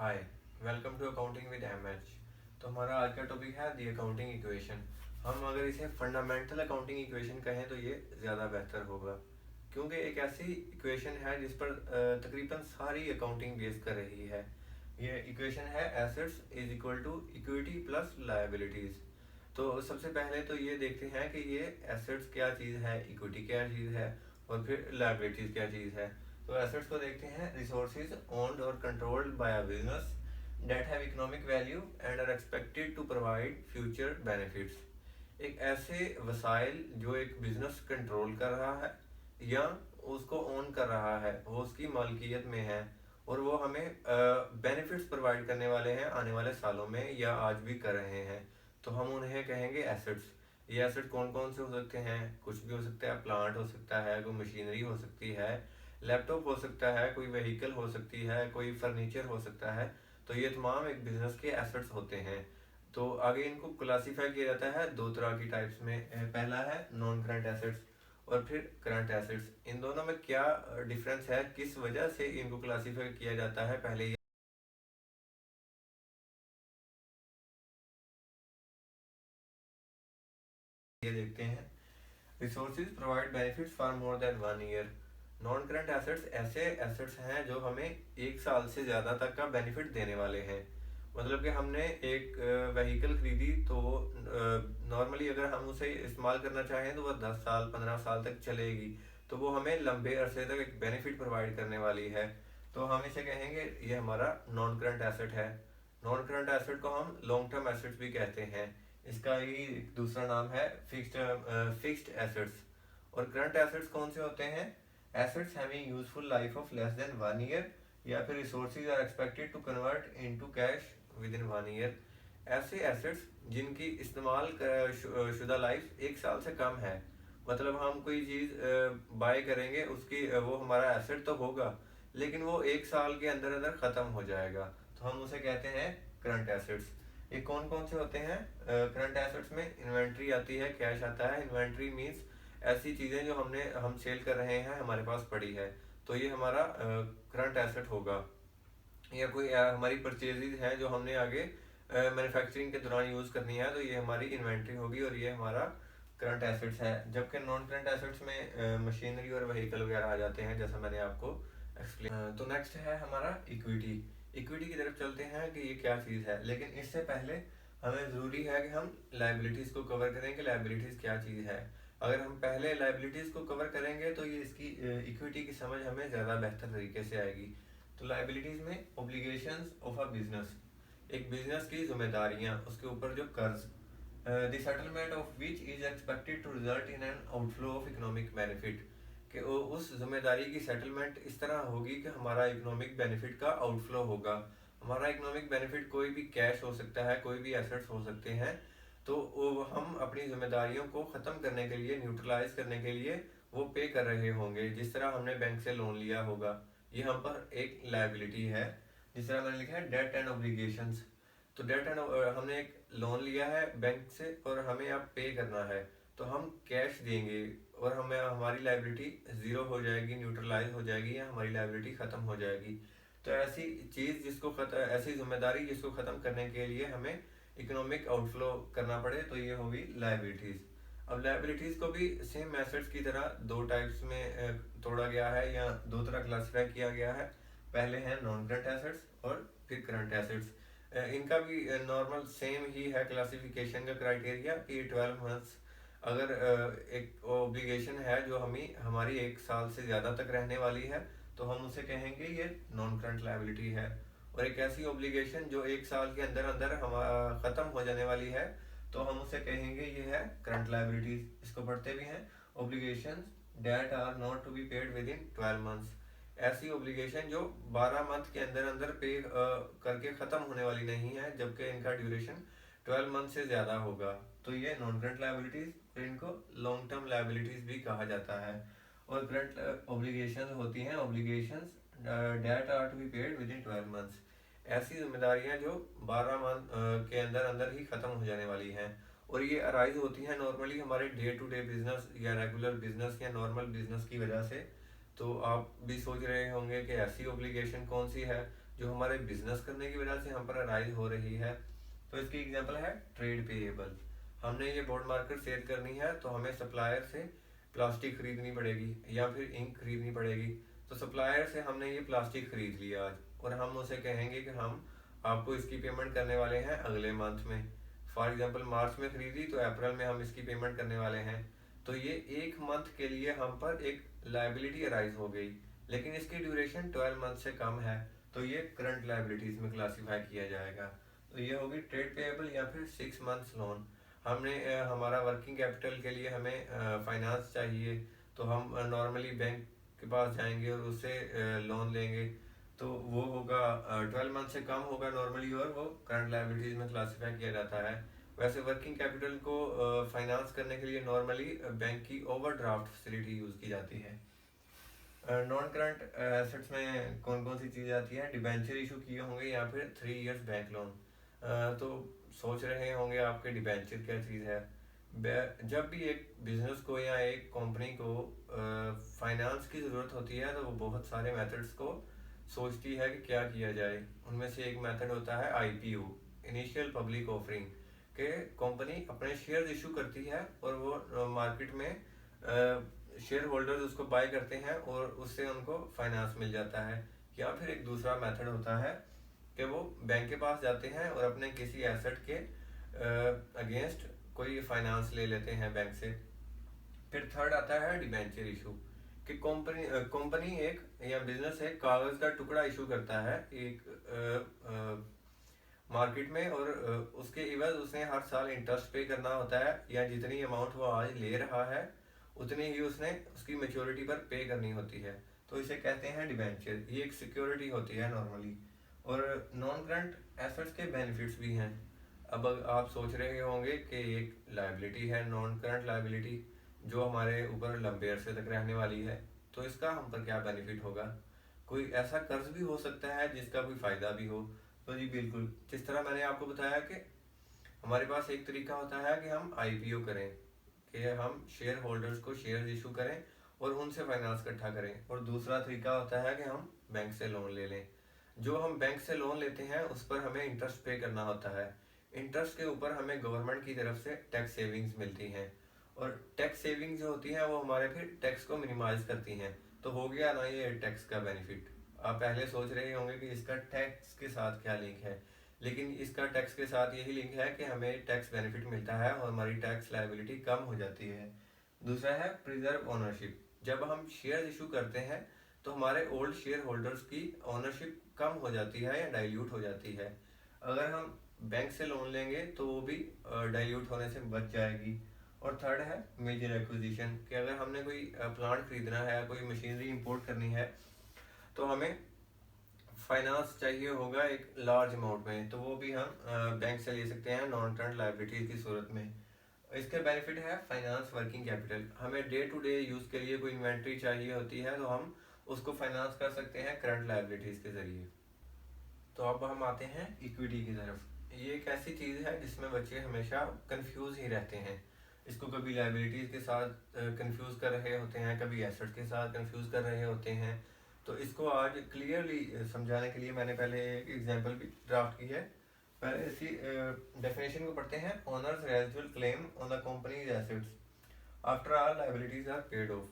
Hi, welcome to accounting with MH. तो हमारा आज का टॉपिक है दी अकाउंटिंग इक्वेशन। हम अगर इसे फंडामेंटल अकाउंटिंग इक्वेशन कहें तो ये ज़्यादा बेहतर होगा, क्योंकि एक ऐसी इक्वेशन है जिस पर तकरीबन सारी अकाउंटिंग बेस कर रही है। ये इक्वेशन है assets is equal to equity plus liabilities. तो सबसे पहले तो ये देखते हैं कि ये एसेट्स क्या चीज़ है, इक्विटी क्या चीज़ है, और फिर लायबिलिटीज़ क्या चीज़ है। तो एसेट्स को देखते हैं, रिसोर्सेज ओन्ड और controlled by a business that have economic value and are expected to provide future benefits. एक ऐसे वसाइल जो एक बिजनेस कंट्रोल कर रहा है या उसको ओन कर रहा है, वो उसकी मालकियत में है और वो हमें बेनिफिट्स प्रोवाइड करने वाले हैं आने वाले सालों में या आज भी कर रहे हैं, तो हम उन्हें कहेंगे एसेट्स। ये एसेट कौन कौन से हो सकते हैं? कुछ भी हो सकता है, प्लांट हो सकता है, कोई मशीनरी हो सकती है, लैपटॉप हो सकता है, कोई व्हीकल हो सकती है, कोई फर्नीचर हो सकता है। तो ये तमाम एक बिजनेस के एसेट्स होते हैं। तो आगे इनको क्लासीफाई किया जाता है दो तरह की टाइप्स में। पहला है नॉन करंट एसेट्स और फिर करंट एसेट्स। इन दोनों में क्या डिफरेंस है, किस वजह से इनको क्लासीफाई किया जाता है, पहले ये देखते हैं। Resources provide benefits for more than 1 year. Non current assets ऐसे एसेट्स हैं जो हमें 1 साल से ज़्यादा तक का बेनिफिट देने वाले हैं। मतलब कि हमने एक व्हीकल खरीदी तो वो नॉर्मली अगर हम उसे इस्तेमाल करना चाहें तो वह 10 साल 15 साल तक चलेगी, तो वो हमें लंबे अरसे तक एक बेनिफिट प्रोवाइड करने वाली है। तो हम इसे कहेंगे ये हमारा नॉन करंट एसेट है। नॉन करंट एसेट को हम लॉन्ग टर्म एसेट्स भी कहते हैं। इसका ही दूसरा नाम है फिक्स्ड एसेट्स। और करंट एसेट्स कौन से होते हैं? Assets having useful life of less than 1 year, या फिर resources are expected to convert into cash within 1 year. ऐसे एसेट्स जिनकी इस्तेमाल शुदा लाइफ 1 साल से कम है। मतलब हम कोई चीज़ बाय करेंगे, उसकी वो हमारा एसेट तो होगा, लेकिन वो 1 साल के अंदर अंदर ख़त्म हो जाएगा, तो हम उसे कहते हैं करंट एसेट्स। ये कौन कौन से होते हैं? करंट एसेट्स में इन्वेंट्री आती है, कैश आता है। इन्वेंट्री मीन्स ऐसी चीज़ें जो हम सेल कर रहे हैं, हमारे पास पड़ी है, तो ये हमारा करंट एसेट होगा। या कोई हमारी परचेजेज है जो हमने आगे मैन्युफैक्चरिंग के दौरान यूज़ करनी है, तो ये हमारी इन्वेंट्री होगी और ये हमारा करंट एसेट्स है। जबकि नॉन करंट एसेट्स में मशीनरी और व्हीकल वगैरह आ जाते हैं, जैसा मैंने आपको एक्सप्लेन। तो नेक्स्ट है हमारा इक्विटी। इक्विटी की तरफ चलते हैं कि ये क्या चीज़ है, लेकिन इससे पहले हमें ज़रूरी है कि हम लाइबिलिटीज़ को कवर करें कि लाइबिलिटीज़ क्या चीज़ है। अगर हम पहले लाइबिलिटीज़ को कवर करेंगे तो ये इसकी इक्विटी की समझ हमें ज़्यादा बेहतर तरीके से आएगी। तो लाइबिलिटीज़ में ओब्लिगेशंस ऑफ अ बिजनेस, एक बिजनेस की जिम्मेदारियां, उसके ऊपर जो कर्ज, the settlement of which is expected to result in an outflow of economic benefit, कि उस जिम्मेदारी की सेटलमेंट इस तरह होगी कि हमारा इकोनॉमिक बेनिफिट का आउटफ्लो होगा। हमारा इकोनॉमिक बेनिफिट कोई भी कैश हो सकता है, कोई भी एसेट्स हो सकते हैं। तो हम अपनी जिम्मेदारियों को ख़त्म करने के लिए, न्यूट्रलाइज करने के लिए वो पे कर रहे होंगे, जिस तरह हमने बैंक से लोन लिया होगा। ये हम पर एक लाइबिलिटी है। जिस तरह मैंने लिखा है डेट एंड ऑब्लिगेशंस। तो डेट एंड हमने एक लोन लिया है बैंक से और हमें अब पे करना है, तो हम कैश देंगे और हमें हमारी लाइबिलिटी ज़ीरो हो जाएगी, न्यूट्रलाइज हो जाएगी, या हमारी लाइबिलिटी ख़त्म हो जाएगी। तो ऐसी चीज़ ऐसी जिम्मेदारी जिसको ख़त्म करने के लिए हमें इकोनॉमिक आउटफ्लो करना पड़े, तो ये होगी लाइबिलिटीज़। अब लाइबिलिटीज़ को भी सेम एसेट्स की तरह दो टाइप्स में तोड़ा गया है, या दो तरह क्लासिफाई किया गया है। पहले हैं नॉन करंट एसेट्स और फिर करंट एसेट्स। इनका भी नॉर्मल सेम ही है क्लासिफिकेशन का क्राइटेरिया कि 12 मंथ्स। अगर एक ओब्लिगेशन है जो हमारी 1 साल से ज़्यादा तक रहने वाली है, तो हम उसे कहेंगे ये नॉन करंट लाइबिलिटी है। और एक ऐसी ओब्लिगेशन जो 1 साल के अंदर अंदर हम ख़त्म हो जाने वाली है, तो हम उसे कहेंगे ये है करंट लाइबिलिटीज। इसको पढ़ते भी हैं, obligation that are not to be paid within 12 months. ऐसी ओब्लिगेशन जो 12 मंथ के अंदर अंदर पे करके ख़त्म होने वाली नहीं है, जबकि इनका ड्यूरेशन 12 मंथ से ज़्यादा होगा, तो ये नॉन करंट लाइबिलिटीज, और इनको लॉन्ग टर्म लाइबिलिटीज भी कहा जाता है। और करंट ओब्लिगेशन होती हैं obligations that are to be paid within 12 months. ऐसी जिम्मेदारियां जो 12 मंथ के अंदर अंदर ही ख़त्म हो जाने वाली हैं, और ये अराइज होती हैं नॉर्मली हमारे डे टू डे बिजनेस या रेगुलर बिजनेस या नॉर्मल बिजनेस की वजह से। तो आप भी सोच रहे होंगे कि ऐसी ओब्लिगेशन कौन सी है, जो हमारे बिजनेस करने की वजह से हम पर अराइज हो रही है। तो इसकी एग्जांपल है ट्रेड पेएबल। हमने ये बोर्ड मार्कर सेल करनी है तो हमें सप्लायर से प्लास्टिक खरीदनी पड़ेगी या फिर इंक खरीदनी पड़ेगी। तो सप्लायर से हमने ये प्लास्टिक खरीद लिया आज, और हम उसे कहेंगे कि हम आपको इसकी पेमेंट करने वाले हैं अगले मंथ में। फॉर एग्जांपल मार्च में खरीदी तो अप्रैल में हम इसकी पेमेंट करने वाले हैं। तो ये एक मंथ के लिए हम पर एक लाइबिलिटी अराइज हो गई, लेकिन इसकी ड्यूरेशन 12 मंथ से कम है, तो ये करंट लाइबिलिटीज में क्लासीफाई किया जाएगा। तो ये होगी ट्रेड पेएबल या फिर 6 मंथ्स लोन। हमने हमारा वर्किंग कैपिटल के लिए हमें फाइनेंस चाहिए, तो हम नॉर्मली बैंक के पास जाएंगे और उससे लोन लेंगे, तो वो होगा 12 मंथ से कम होगा नॉर्मली, और वो करंट लाइबिलिटीज में क्लासीफाई किया जाता है। वैसे वर्किंग कैपिटल को फाइनेंस करने के लिए नॉर्मली बैंक की ओवरड्राफ्ट फैसिलिटी यूज़ की जाती है। नॉन करंट एसेट्स में कौन कौन सी चीज़ें आती हैं? डिबेंचर इशू किए होंगे या फिर 3 इयर्स बैंक लोन। तो सोच रहे होंगे आपके डिबेंचर क्या चीज़ है। जब भी एक बिजनेस को या एक कंपनी को फाइनेंस की ज़रूरत होती है तो वो बहुत सारे मेथड्स को सोचती है कि क्या किया जाए। उनमें से एक मेथड होता है आईपीओ, इनिशियल पब्लिक ऑफरिंग, के कंपनी अपने शेयर इशू करती है और वो मार्केट में शेयर होल्डर्स उसको बाय करते हैं और उससे उनको फाइनेंस मिल जाता है। या फिर एक दूसरा मेथड होता है कि वो बैंक के पास जाते हैं और अपने किसी एसेट के अगेंस्ट कोई फाइनेंस ले लेते हैं बैंक से। फिर थर्ड आता है डिबेंचर इशू, कि कंपनी एक या बिजनेस एक कागज का टुकड़ा इशू करता है एक मार्केट में, और उसके इवज उसने हर साल इंटरेस्ट पे करना होता है, या जितनी अमाउंट वो आज ले रहा है उतनी ही उसने उसकी मेच्योरिटी पर पे करनी होती है। तो इसे कहते हैं डिबेंचर। ये एक सिक्योरिटी होती है नॉर्मली। और नॉन करंट एसेट्स के बेनिफिट्स भी हैं। अब आप सोच रहे होंगे कि एक लायबिलिटी है नॉन करंट लायबिलिटी जो हमारे ऊपर लंबे अरसे तक रहने वाली है, तो इसका हम पर क्या बेनिफिट होगा? कोई ऐसा कर्ज भी हो सकता है जिसका कोई फ़ायदा भी हो। तो जी बिल्कुल, जिस तरह मैंने आपको बताया कि हमारे पास एक तरीका होता है कि हम आईपीओ करें, कि हम शेयर होल्डर्स को शेयर इशू करें और उनसे फाइनेंस इकट्ठा करें, और दूसरा तरीका होता है कि हम बैंक से लोन ले लें। जो हम बैंक से लोन लेते हैं उस पर हमें इंटरेस्ट पे करना होता है। इंटरेस्ट के ऊपर हमें गवर्नमेंट की तरफ से टैक्स सेविंग्स मिलती हैं, और टैक्स सेविंग्स जो होती हैं वो हमारे फिर टैक्स को मिनिमाइज करती हैं। तो हो गया ना ये टैक्स का बेनिफिट। आप पहले सोच रहे होंगे कि इसका टैक्स के साथ क्या लिंक है, लेकिन इसका टैक्स के साथ यही लिंक है कि हमें टैक्स बेनिफिट मिलता है और हमारी टैक्स लायबिलिटी कम हो जाती है। दूसरा है प्रिजर्व ओनरशिप। जब हम शेयर इशू करते हैं तो हमारे ओल्ड शेयर होल्डर्स की ओनरशिप कम हो जाती है या डाइल्यूट हो जाती है। अगर हम बैंक से लोन लेंगे तो वो भी डाइल्यूट होने से बच जाएगी। और थर्ड है मेजर एक्विजिशन, कि अगर हमने कोई प्लांट खरीदना है, कोई मशीनरी इंपोर्ट करनी है, तो हमें फाइनेंस चाहिए होगा एक लार्ज अमाउंट में, तो वो भी हम बैंक से ले सकते हैं नॉन करंट लायबिलिटीज की सूरत में। इसके बेनिफिट है फाइनेंस वर्किंग कैपिटल। हमें डे टू डे यूज़ के लिए कोई इन्वेंट्री चाहिए होती है तो हम उसको फाइनेंस कर सकते हैं करंट लायबिलिटीज के जरिए। तो अब हम आते हैं इक्विटी की तरफ। ये एक ऐसी चीज़ है जिसमें बच्चे हमेशा कंफ्यूज ही रहते हैं। इसको कभी लायबिलिटीज के साथ कंफ्यूज कर रहे होते हैं, कभी एसेट के साथ कंफ्यूज कर रहे होते हैं। तो इसको आज क्लियरली समझाने के लिए मैंने पहले एक एग्जांपल भी ड्राफ्ट की है। पहले इसी डेफिनेशन को पढ़ते हैं। Owners residual claim on the company's assets after all liabilities are paid off.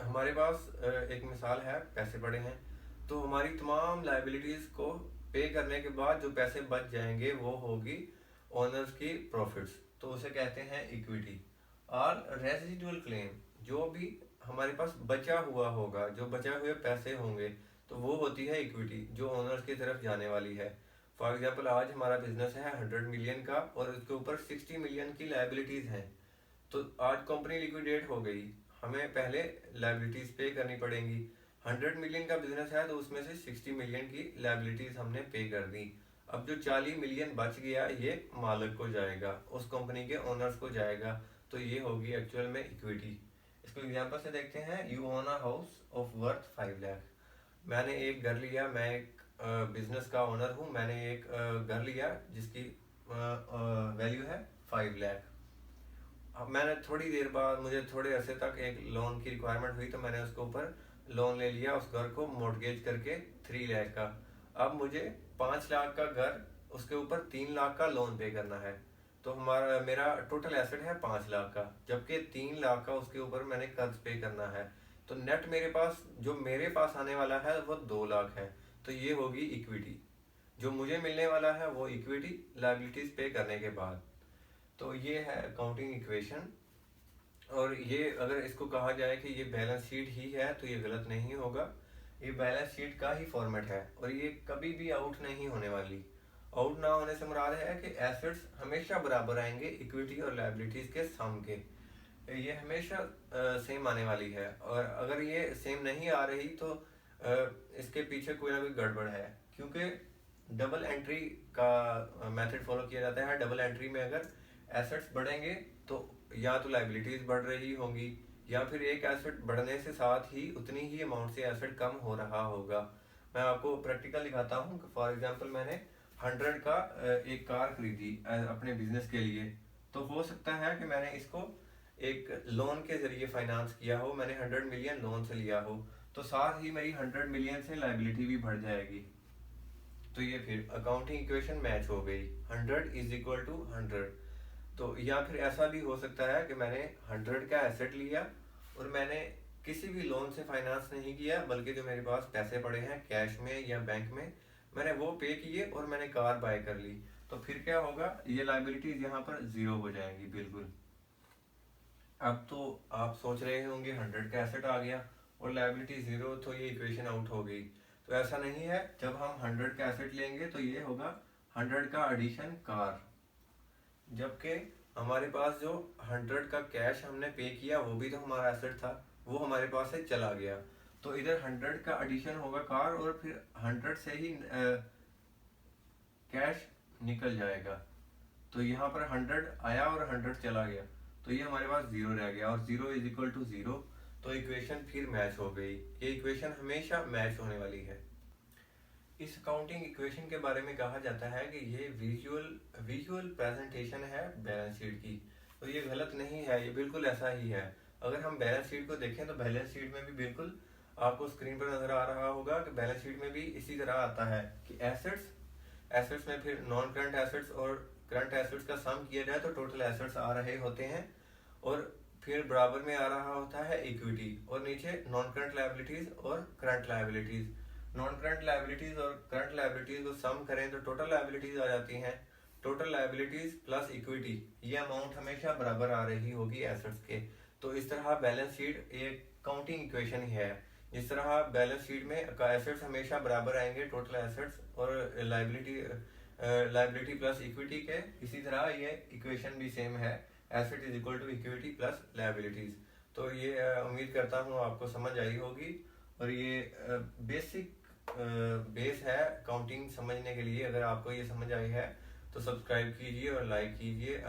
हमारे पास एक मिसाल है, पैसे पड़े हैं, तो हमारी तमाम लायबिलिटीज को पे करने के बाद जो पैसे बच जाएंगे वो होगी ओनर्स की प्रॉफिट्स, तो उसे कहते हैं इक्विटी। और रेजिडुअल क्लेम, जो भी हमारे पास बचा हुआ होगा, जो बचे हुए पैसे होंगे, तो वो होती है इक्विटी जो ओनर्स की तरफ जाने वाली है। फॉर एग्जाम्पल आज हमारा बिजनेस है 100 मिलियन का और उसके ऊपर 60 मिलियन की लायबिलिटीज हैं। तो आज कंपनी लिक्विडेट हो गई, हमें पहले लायबिलिटीज पे करनी पड़ेंगी। 100 मिलियन का बिजनेस है तो उसमें से 60 मिलियन की लायबिलिटीज हमने पे कर दी। अब जो 40 मिलियन बच गया ये मालिक को जाएगा, उस कंपनी के ओनर्स को जाएगा। तो ये होगी एक्चुअल में इक्विटी। इसको एग्जांपल से देखते हैं। You own a house of worth 5 lakh. मैंने एक घर लिया, मैं एक बिजनेस का ओनर हूँ, मैंने एक घर लिया जिसकी वैल्यू है 5 लाख। अब मैंने थोड़ी देर बाद, मुझे थोड़े अरसे तक एक लोन की रिक्वायरमेंट हुई तो मैंने उसके ऊपर लोन ले लिया उस घर को मॉर्गेज करके 3 लाख का। अब मुझे 5 लाख का घर, उसके ऊपर 3 लाख का लोन पे करना है। तो मेरा टोटल एसेट है 5 लाख का, जबकि 3 लाख का उसके ऊपर मैंने कर्ज पे करना है। तो नेट मेरे पास आने वाला है वो 2 लाख है। तो ये होगी इक्विटी, जो मुझे मिलने वाला है वो इक्विटी लायबिलिटीज पे करने के बाद। तो ये है अकाउंटिंग इक्वेशन। और ये अगर इसको कहा जाए कि ये बैलेंस शीट ही है तो ये गलत नहीं होगा। ये बैलेंस शीट का ही फॉर्मेट है और ये कभी भी आउट नहीं होने वाली। आउट ना होने से मुराद है कि एसेट्स हमेशा बराबर आएंगे इक्विटी और लायबिलिटीज के सम के। ये हमेशा सेम आने वाली है, और अगर ये सेम नहीं आ रही तो इसके पीछे कोई ना कोई गड़बड़ है, क्योंकि डबल एंट्री का मेथड फॉलो किया जाता है। डबल एंट्री में अगर एसेट्स बढ़ेंगे तो या तो लाइबिलिटीज बढ़ रही होंगी, या फिर एक एसेट बढ़ने से साथ ही उतनी ही अमाउंट से एसेट कम हो रहा होगा। मैं आपको प्रैक्टिकल दिखाता हूँ। फॉर एग्जांपल मैंने 100 का एक कार खरीदी अपने बिजनेस के लिए, तो हो सकता है कि मैंने इसको एक लोन के जरिए फाइनेंस किया हो, मैंने 100 मिलियन लोन से लिया हो, तो साथ ही मेरी 100 मिलियन से लाइबिलिटी भी बढ़ जाएगी। तो ये फिर अकाउंटिंग इक्वेशन मैच हो गई, 100 इज इक्वल टू 100। तो या फिर ऐसा भी हो सकता है कि मैंने 100 का एसेट लिया और मैंने किसी भी लोन से फाइनेंस नहीं किया, बल्कि जो मेरे पास पैसे पड़े हैं कैश में या बैंक में, मैंने वो पे किए और मैंने कार बाय कर ली। तो फिर क्या होगा, ये लाइबिलिटीज यहाँ पर जीरो हो जाएंगी बिल्कुल। अब तो आप सोच रहे होंगे 100 का एसेट आ गया और लायबिलिटी जीरो, तो ये इक्वेशन आउट हो गई। तो ऐसा नहीं है। जब हम 100 का एसेट लेंगे तो ये होगा 100 का एडिशन कार, जबकि हमारे पास जो 100 का कैश हमने पे किया वो भी तो हमारा एसेट था, वो हमारे पास से चला गया। तो इधर 100 का एडिशन होगा कार, और फिर 100 से ही कैश निकल जाएगा। तो यहाँ पर 100 आया और 100 चला गया, तो ये हमारे पास जीरो रह गया, और zero is equal to zero. तो इक्वेशन फिर मैच हो गई। ये इक्वेशन हमेशा मैच होने वाली है। इस अकाउंटिंग इक्वेशन के बारे में कहा जाता है कि ये विजुअल प्रेजेंटेशन है बैलेंस शीट की। तो ये गलत नहीं है, ये बिल्कुल ऐसा ही है। अगर हम बैलेंस शीट को देखें तो बैलेंस शीट में भी बिल्कुल आपको स्क्रीन पर नजर आ रहा होगा कि बैलेंस शीट में भी इसी तरह आता है कि एसेट्स में फिर नॉन करंट एसेट्स और करंट एसेट्स का सम किया जाए तो टोटल एसेट्स आ रहे होते हैं, और फिर बराबर में आ रहा होता है इक्विटी, और नीचे नॉन करंट लायबिलिटीज और current liabilities. Non current liabilities और करंट लायबिलिटीज को सम करें तो टोटल लायबिलिटीज आ जाती हैं। टोटल लायबिलिटीज प्लस इक्विटी, ये अमाउंट हमेशा बराबर आ रही होगी एसेट्स के। तो इस तरह बैलेंस शीट एक काउंटिंग इक्वेशन ही है। जिस तरह बैलेंस शीट में एसेट्स हमेशा बराबर आएंगे टोटल एसेट्स और लायबिलिटी प्लस इक्विटी के, इसी तरह ये इक्वेशन भी सेम है, asset is equal to equity plus liabilities. तो ये उम्मीद करता हूँ आपको समझ आई होगी, और ये बेसिक बेस है काउंटिंग समझने के लिए। अगर आपको ये समझ आई है तो सब्सक्राइब कीजिए और लाइक कीजिए।